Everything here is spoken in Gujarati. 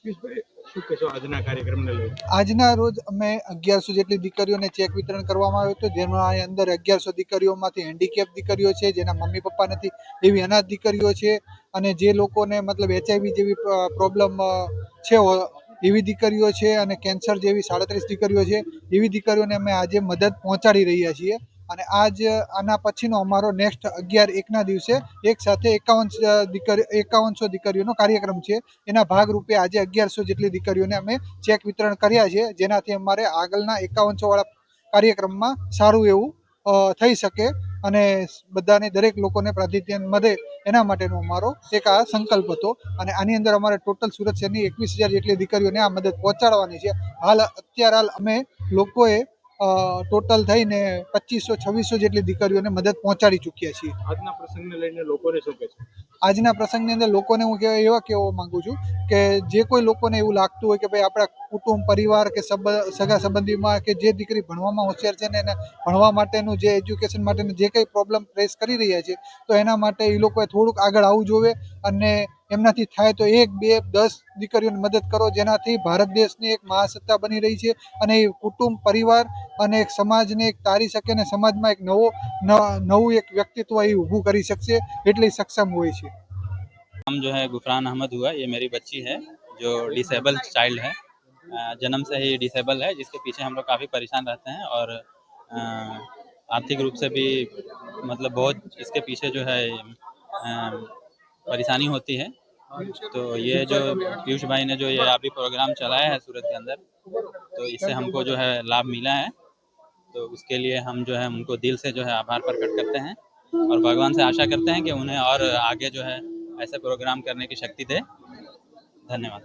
શું કહેશો આજના કાર્યક્રમને લઈને? આજના રોજ અમે 1100 જેટલી દીકરીઓને ચેક વિતરણ કરવામાં આવ્યું હતું, જેમાં અંદર 1100 દીકરીઓમાંથી હેન્ડીકેપ દીકરીઓ છે, જેના મમ્મી પપ્પા નથી એવી અનાથ દીકરીઓ છે, અને જે લોકોને મતલબ HIV જેવી પ્રોબ્લેમ છે એવી દીકરીઓ છે, અને કેન્સર જેવી 37 દીકરીઓ છે. એવી દીકરીઓને અમે આજે મદદ પહોંચાડી રહ્યા છીએ. અને આના પછીનો અમારો નેક્સ્ટ 11/1ના દિવસે એક સાથે 5100 દીકરીઓનો કાર્યક્રમ છે. એના ભાગરૂપે આજે 1100 જેટલી દીકરીઓને અમે ચેક વિતરણ કર્યા છે, જેનાથી અમારે આગળના 5100 વાળા કાર્યક્રમમાં સારું એવું થઈ શકે અને બધાને દરેક લોકોને પ્રાધાન્ય મળે એના માટેનો અમારો એક આ સંકલ્પ હતો. અને આની અંદર અમારે ટોટલ સુરત શહેરની 21,000 જેટલી દીકરીઓને આ મદદ પહોંચાડવાની છે. અત્યારે અમે લોકોએ ટોટલ થઈને 2500-2600 જેટલી દીકરીઓને મદદ પહોંચાડી ચૂક્યા છીએ. આજના પ્રસંગને લઈને લોકોને શું કહેશો? આજના પ્રસંગની અંદર લોકોને હું કહેવા માંગુ છું કે જે કોઈ લોકોને એવું લાગતું હોય કે ભાઈ આપણા કુટુંબ પરિવાર કે સગા સંબંધીમાં કે જે દીકરી ભણવામાં હોશિયાર છે ને એને ભણવા માટેનું જે એજ્યુકેશન માટેનું જે કંઈ પ્રોબ્લેમ ફેસ કરી રહ્યા છે, તો એના માટે એ લોકોએ થોડુંક આગળ આવવું જોઈએ. અને એમનાથી થાય તો 1, 2, 10 દીકરીઓની મદદ કરો, જેનાથી ભારત દેશની એક મહાસત્તા બની રહી છે. અને એ કુટુંબ પરિવાર અને એક સમાજને એક તારી શકે અને સમાજમાં એક નવું એક વ્યક્તિત્વ એ ઊભું કરી શકશે, એટલી સક્ષમ હોય છે. नाम जो है गुफरान अहमद हुआ। ये मेरी बच्ची है जो डिसेबल चाइल्ड है, जन्म से ही डिसेबल है, जिसके पीछे हम लोग काफ़ी परेशान रहते हैं और आर्थिक रूप से भी मतलब बहुत इसके पीछे जो है परेशानी होती है। तो ये जो पीयूष भाई ने जो ये अभी प्रोग्राम चलाया है सूरत के अंदर, तो इससे हमको जो है लाभ मिला है। तो उसके लिए हम जो है उनको दिल से जो है आभार प्रकट करते हैं और भगवान से आशा करते हैं कि उन्हें और आगे जो है ऐसे प्रोग्राम करने की शक्ति दे। धन्यवाद।